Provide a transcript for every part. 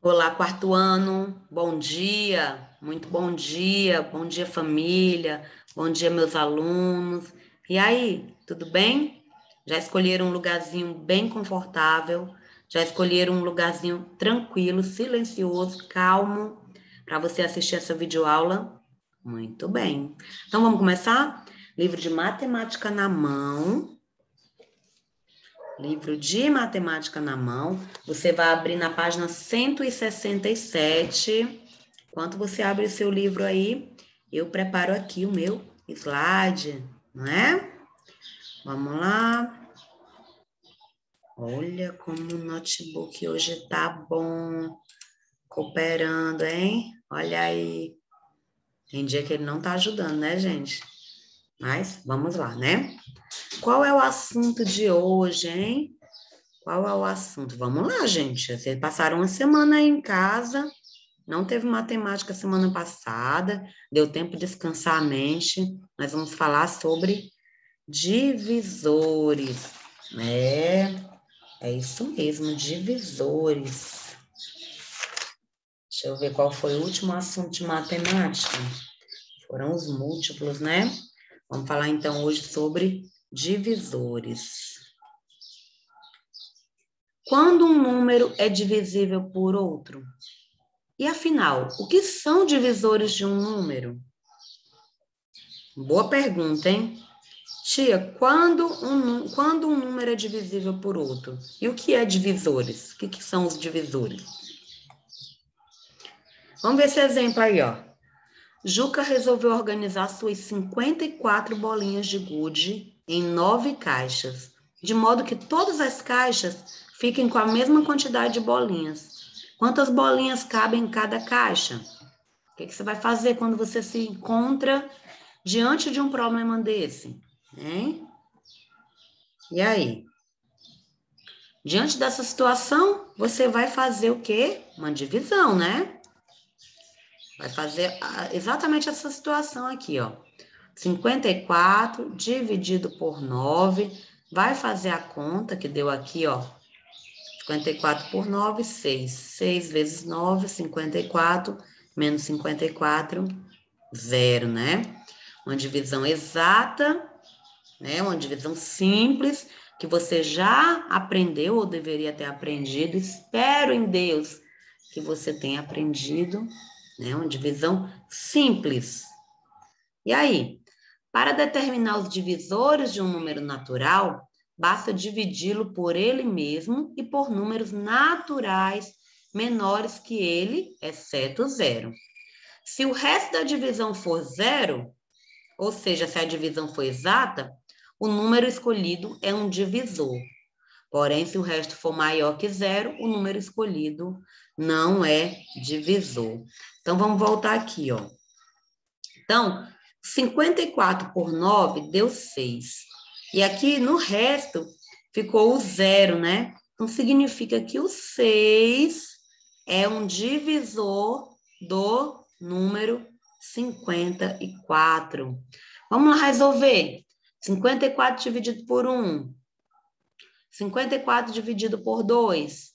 Olá, quarto ano, bom dia família, bom dia meus alunos. E aí, tudo bem? Já escolheram um lugarzinho bem confortável? Já escolheram um lugarzinho tranquilo, silencioso, calmo para você assistir essa videoaula? Muito bem. Então vamos começar? Livro de matemática na mão. Livro de matemática na mão. Você vai abrir na página 167. Enquanto você abre o seu livro aí, eu preparo aqui o meu slide, não é? Vamos lá. Olha como o notebook hoje tá bom, cooperando, hein? Olha aí. Tem dia que ele não tá ajudando, né, gente? Mas vamos lá, né? Qual é o assunto de hoje, hein? Qual é o assunto? Vamos lá, gente. Vocês passaram uma semana aí em casa, não teve matemática semana passada, deu tempo de descansar a mente. Nós vamos falar sobre divisores. É isso mesmo, divisores. Deixa eu ver qual foi o último assunto de matemática. Foram os múltiplos, né? Vamos falar então hoje sobre divisores. Quando um número é divisível por outro? E afinal, o que são divisores de um número? Boa pergunta, hein? Tia, quando um número é divisível por outro? E o que é divisores? O que são os divisores? Vamos ver esse exemplo aí, ó. Juca resolveu organizar suas 54 bolinhas de gude em 9 caixas, de modo que todas as caixas fiquem com a mesma quantidade de bolinhas. Quantas bolinhas cabem em cada caixa? O que você vai fazer quando você se encontra diante de um problema desse? Hein? E aí? Diante dessa situação, você vai fazer o quê? Uma divisão, né? Vai fazer exatamente essa situação aqui, ó. 54 dividido por 9, vai fazer a conta que deu aqui, ó. 54 por 9, 6. 6 vezes 9, 54, menos 54, 0, né? Uma divisão exata, né? Uma divisão simples, que você já aprendeu ou deveria ter aprendido. Espero em Deus que você tenha aprendido, né? Uma divisão simples. E aí, para determinar os divisores de um número natural, basta dividi-lo por ele mesmo e por números naturais menores que ele, exceto zero. Se o resto da divisão for zero, ou seja, se a divisão for exata, o número escolhido é um divisor. Porém, se o resto for maior que zero, o número escolhido não é divisor. Então, vamos voltar aqui, ó. Então, 54 por 9 deu 6. E aqui no resto ficou o zero, né? Então, significa que o 6 é um divisor do número 54. Vamos lá resolver. 54 dividido por 1. 54 dividido por 2.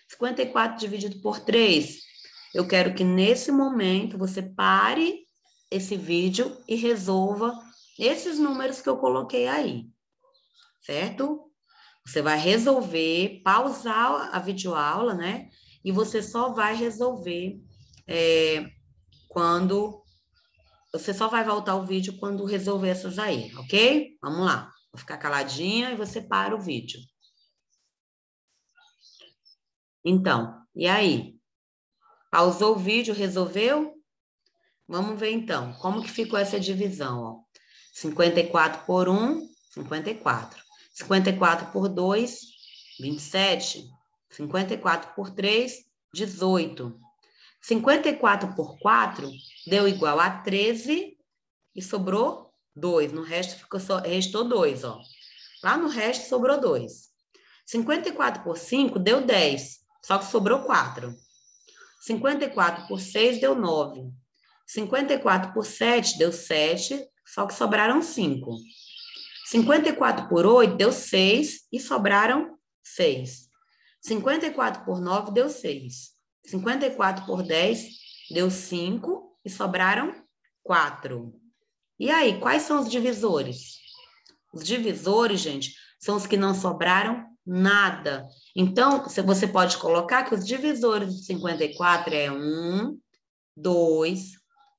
54 dividido por 3. Eu quero que nesse momento você pare esse vídeo e resolva esses números que eu coloquei aí, certo? Você vai resolver, pausar a videoaula, né? E você só vai resolver quando... Você só vai voltar o vídeo quando resolver essas aí, ok? Vamos lá. Vou ficar caladinha e você para o vídeo. Então, e aí? Pausou o vídeo, resolveu? Vamos ver então, como que ficou essa divisão, ó. 54 por 1, 54. 54 por 2, 27. 54 por 3, 18. 54 por 4 deu igual a 13 e sobrou 2. No resto restou 2, ó. Lá no resto sobrou 2. 54 por 5 deu 10, só que sobrou 4. 54 por 6 deu 9. 54 por 7 deu 7, só que sobraram 5. 54 por 8 deu 6 e sobraram 6. 54 por 9 deu 6. 54 por 10 deu 5 e sobraram 4. E aí, quais são os divisores? Os divisores, gente, são os que não sobraram nada. Então, você pode colocar que os divisores de 54 é 1, 2,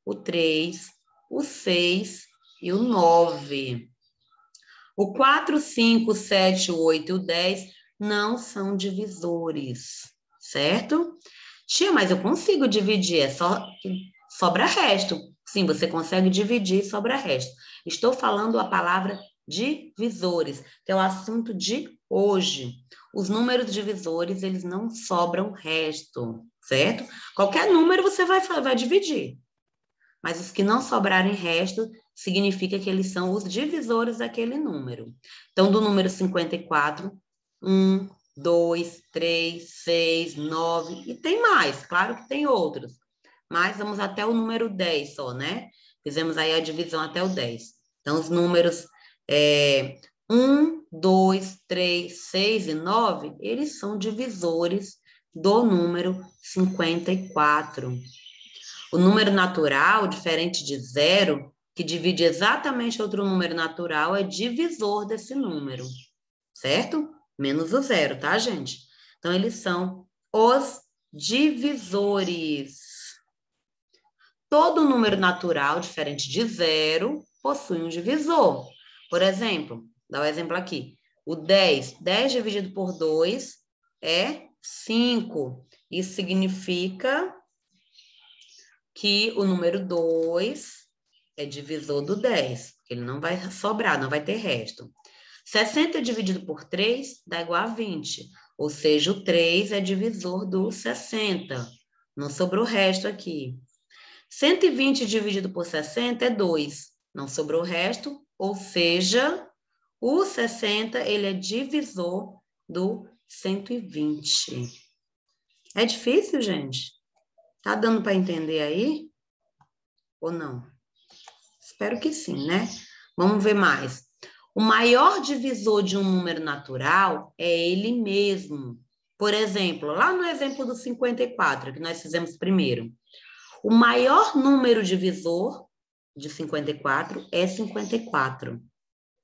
o 3, o 6 e o 9. O 4, 5, 7, 8 e o 10 não são divisores, certo? Tia, mas eu consigo dividir, é só sobra resto. Sim, você consegue dividir e sobra resto. Estou falando a palavra divisores, que é o assunto de hoje. Os números divisores, eles não sobram resto, certo? Qualquer número você vai dividir. Mas os que não sobrarem resto, significa que eles são os divisores daquele número. Então, do número 54, 1, 2, 3, 6, 9, e tem mais, claro que tem outros. Mas vamos até o número 10 só, né? Fizemos aí a divisão até o 10. Então, os números 1, 2, 3, 6 e 9, eles são divisores do número 54. O número natural, diferente de zero, que divide exatamente outro número natural, é divisor desse número, certo? Menos o zero, tá, gente? Então, eles são os divisores. Todo número natural, diferente de zero, possui um divisor. Por exemplo, dá o exemplo aqui. O 10 dividido por 2 é 5. Isso significa que o número 2 é divisor do 10, porque ele não vai sobrar, não vai ter resto. 60 dividido por 3 dá igual a 20, ou seja, o 3 é divisor do 60. Não sobrou resto aqui. 120 dividido por 60 é 2, não sobrou resto, ou seja, o 60 ele é divisor do 120. É difícil, gente? Tá dando para entender aí? Ou não? Espero que sim, né? Vamos ver mais. O maior divisor de um número natural é ele mesmo. Por exemplo, lá no exemplo do 54, que nós fizemos primeiro, o maior número divisor de 54 é 54,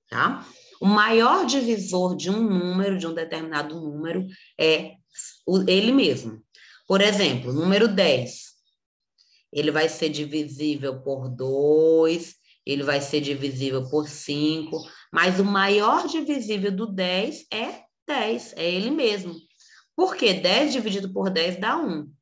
tá? O maior divisor de um número, de um determinado número, é ele mesmo. Por exemplo, o número 10. Ele vai ser divisível por 2, ele vai ser divisível por 5, mas o maior divisível do 10 é 10, é ele mesmo. Por quê? 10 dividido por 10 dá 1.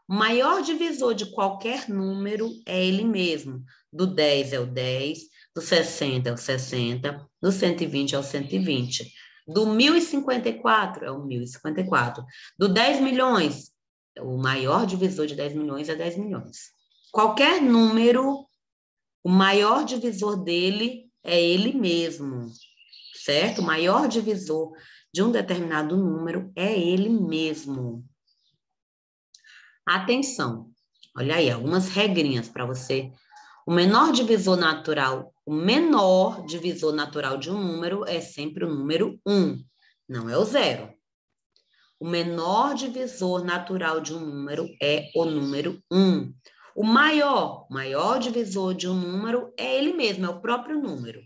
O maior divisor de qualquer número é ele mesmo. Do 10 é o 10, do 60 é o 60, do 120 é o 120. Do 1054 é o 1054. Do 10 milhões, o maior divisor de 10 milhões é 10 milhões. Qualquer número, o maior divisor dele é ele mesmo, certo? O maior divisor de um determinado número é ele mesmo. Atenção, olha aí, algumas regrinhas para você. O menor divisor natural de um número é sempre o número 1, não é o 0. O menor divisor natural de um número é o número 1. O maior divisor de um número é ele mesmo, é o próprio número.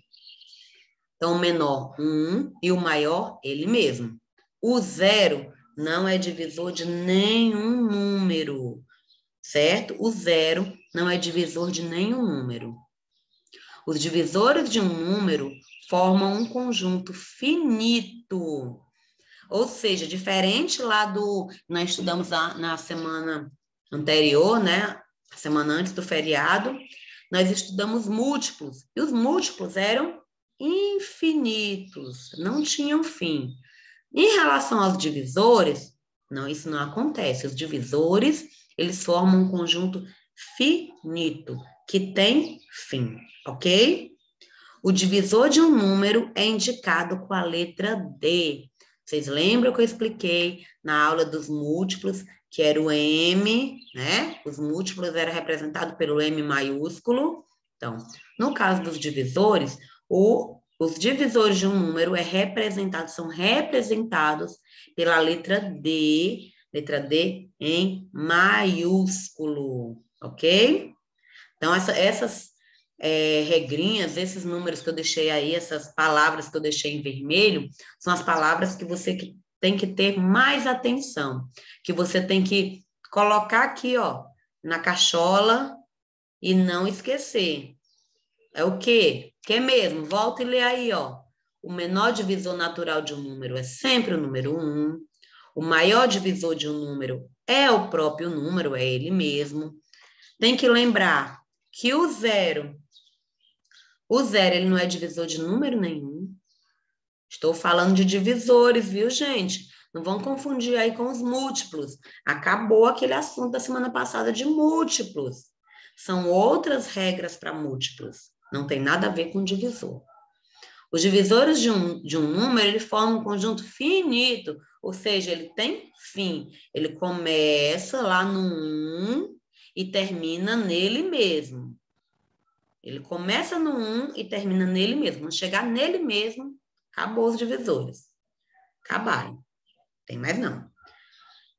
Então, o menor, 1, e o maior, ele mesmo. O 0 não é divisor de nenhum número, certo? O 0 não é divisor de nenhum número. Os divisores de um número formam um conjunto finito. Ou seja, diferente lá do... Nós estudamos na semana anterior, né? A semana antes do feriado, nós estudamos múltiplos. E os múltiplos eram infinitos, não tinham fim. Em relação aos divisores, não, isso não acontece. Os divisores, eles formam um conjunto finito, que tem fim, ok? O divisor de um número é indicado com a letra D. Vocês lembram que eu expliquei na aula dos múltiplos, que era o M, né? Os múltiplos eram representados pelo M maiúsculo. Então, no caso dos divisores, os divisores de um número são representados pela letra D Letra D em maiúsculo, ok? Então, essas regrinhas, esses números que eu deixei aí, essas palavras que eu deixei em vermelho, são as palavras que você tem que ter mais atenção, que você tem que colocar aqui, ó, na cachola e não esquecer. É o quê? Que mesmo? Volta e lê aí, ó. O menor divisor natural de um número é sempre o número 1. O maior divisor de um número é o próprio número, é ele mesmo. Tem que lembrar que o zero ele não é divisor de número nenhum. Estou falando de divisores, viu, gente? Não vão confundir aí com os múltiplos. Acabou aquele assunto da semana passada de múltiplos. São outras regras para múltiplos. Não tem nada a ver com divisor. Os divisores de um número, ele forma um conjunto finito, ou seja, ele tem fim. Ele começa lá no 1 e termina nele mesmo. Ele começa no 1 e termina nele mesmo. Quando chegar nele mesmo, acabou os divisores. Acabaram. Tem mais não.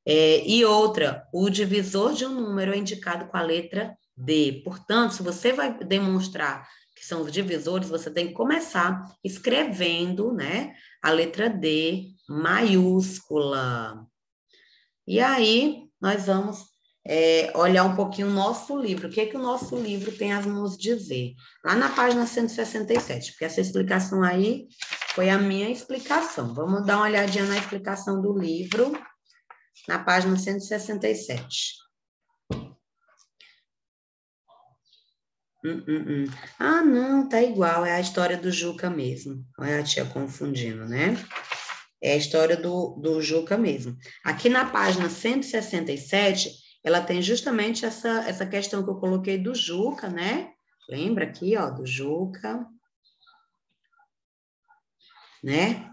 E outra, o divisor de um número é indicado com a letra D. Portanto, se você vai demonstrar que são os divisores, você tem que começar escrevendo, né, a letra D maiúscula. E aí, nós vamos olhar um pouquinho o nosso livro. O que é que o nosso livro tem a nos dizer? Lá na página 167, porque essa explicação aí foi a minha explicação. Vamos dar uma olhadinha na explicação do livro, na página 167. Ah, não, tá igual, é a história do Juca mesmo. Olha a tia confundindo, né? É a história do Juca mesmo. Aqui na página 167, ela tem justamente essa questão que eu coloquei do Juca, né? Lembra aqui, ó, do Juca, né?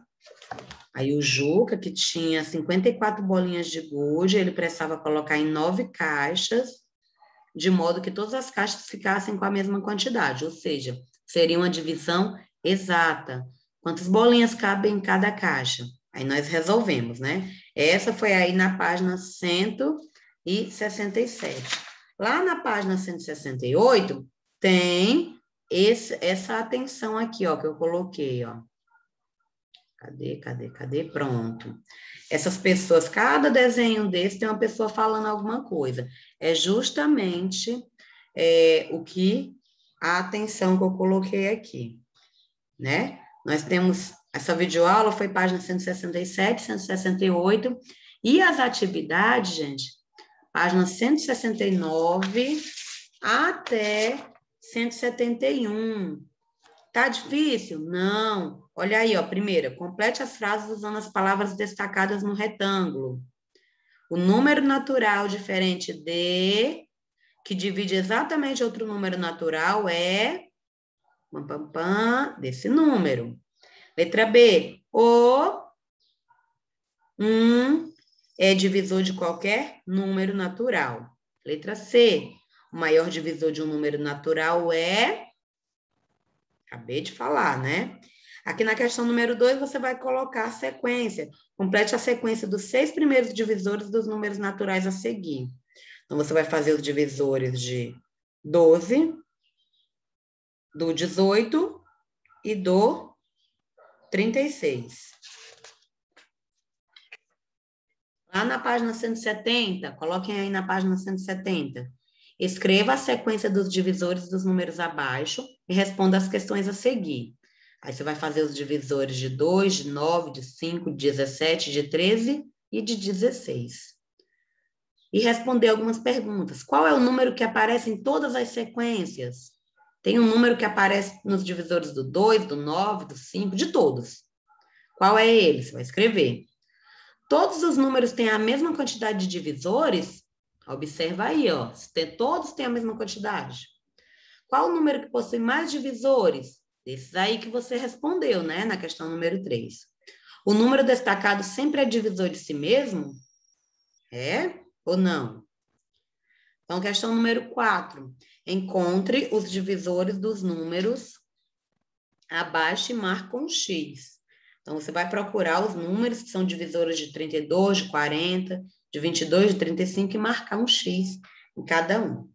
Aí o Juca, que tinha 54 bolinhas de gude, ele precisava colocar em 9 caixas, de modo que todas as caixas ficassem com a mesma quantidade, ou seja, seria uma divisão exata. Quantas bolinhas cabem em cada caixa? Aí nós resolvemos, né? Essa foi aí na página 167. Lá na página 168, tem essa atenção aqui, ó, que eu coloquei, ó. Cadê? Pronto. Essas pessoas, cada desenho desse tem uma pessoa falando alguma coisa. É justamente a atenção que eu coloquei aqui, né? Nós temos, essa videoaula foi página 167, 168, e as atividades, gente, página 169 até 171. Tá difícil? Não. Olha aí, ó. Primeira, complete as frases usando as palavras destacadas no retângulo. O número natural diferente de, que divide exatamente outro número natural, é desse número. Letra B, o 1 é divisor de qualquer número natural. Letra C, o maior divisor de um número natural é... Acabei de falar, né? Aqui na questão número 2, você vai colocar a sequência. Complete a sequência dos 6 primeiros divisores dos números naturais a seguir. Então, você vai fazer os divisores de 12, do 18 e do 36. Lá na página 170, coloquem aí na página 170. Escreva a sequência dos divisores dos números abaixo e responda as questões a seguir. Aí você vai fazer os divisores de 2, de 9, de 5, de 17, de 13 e de 16. E responder algumas perguntas. Qual é o número que aparece em todas as sequências? Tem um número que aparece nos divisores do 2, do 9, do 5, de todos. Qual é ele? Você vai escrever. Todos os números têm a mesma quantidade de divisores? Observa aí, ó. Todos têm a mesma quantidade. Qual o número que possui mais divisores? Esses aí que você respondeu, né? Na questão número 3. O número destacado sempre é divisor de si mesmo? É ou não? Então, questão número 4. Encontre os divisores dos números abaixo e marque com X. Então, você vai procurar os números que são divisores de 32, de 40, de 22, de 35 e marcar um X em cada um.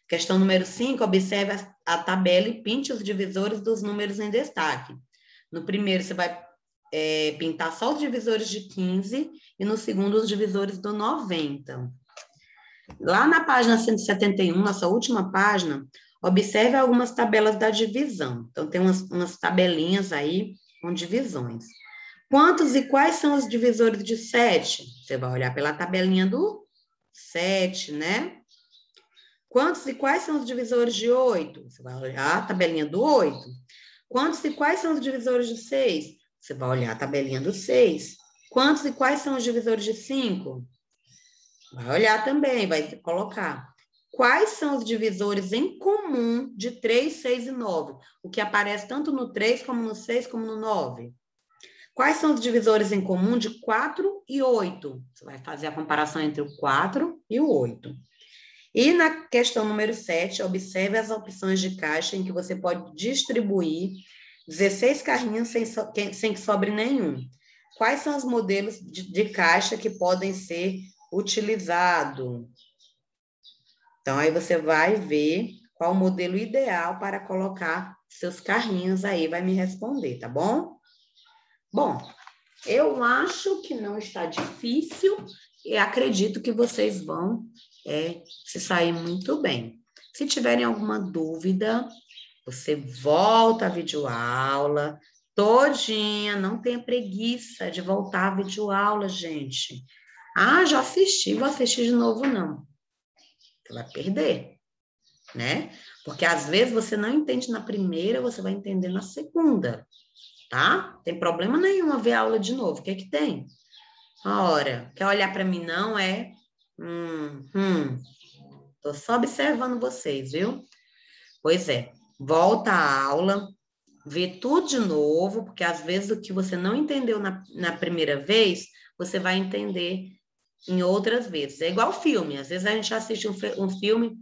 Questão número 5, observe a tabela e pinte os divisores dos números em destaque. No primeiro, você vai pintar só os divisores de 15 e no segundo, os divisores do 90. Lá na página 171, nossa última página, observe algumas tabelas da divisão. Então, tem umas tabelinhas aí com divisões. Quantos e quais são os divisores de 7? Você vai olhar pela tabelinha do 7, né? Quantos e quais são os divisores de 8? Você vai olhar a tabelinha do 8. Quantos e quais são os divisores de 6? Você vai olhar a tabelinha do 6. Quantos e quais são os divisores de 5? Vai olhar também, vai colocar. Quais são os divisores em comum de 3, 6 e 9? O que aparece tanto no 3, como no 6, como no 9. Quais são os divisores em comum de 4 e 8? Você vai fazer a comparação entre o 4 e o 8. E na questão número 7, observe as opções de caixa em que você pode distribuir 16 carrinhos sem que sobre nenhum. Quais são os modelos de caixa que podem ser utilizados? Então, aí você vai ver qual o modelo ideal para colocar seus carrinhos aí, vai me responder, tá bom? Bom, eu acho que não está difícil e acredito que vocês vão se sair muito bem. Se tiverem alguma dúvida, você volta a videoaula todinha, não tenha preguiça de voltar a videoaula, gente. Ah, já assisti, vou assistir de novo, não. Você vai perder, né? Porque às vezes você não entende na primeira, você vai entender na segunda, tá? Tem problema nenhum a ver a aula de novo. O que que tem? Ora, quer olhar para mim não é? Tô só observando vocês, viu? Pois é, volta à aula, vê tudo de novo, porque às vezes o que você não entendeu na primeira vez, você vai entender em outras vezes. É igual filme, às vezes a gente assiste um filme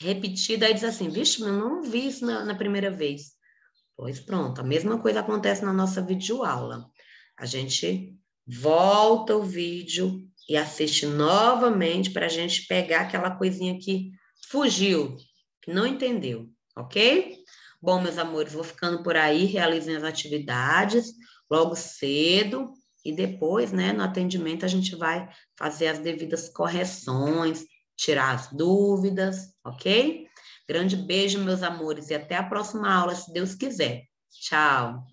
repetido, aí diz assim, vixe, eu não vi isso na primeira vez. Pois pronto, a mesma coisa acontece na nossa videoaula. A gente volta o vídeo e assiste novamente para a gente pegar aquela coisinha que fugiu, que não entendeu, ok? Bom, meus amores, vou ficando por aí, realizem as atividades logo cedo e depois, né, no atendimento a gente vai fazer as devidas correções, tirar as dúvidas, ok? Grande beijo, meus amores, e até a próxima aula, se Deus quiser. Tchau!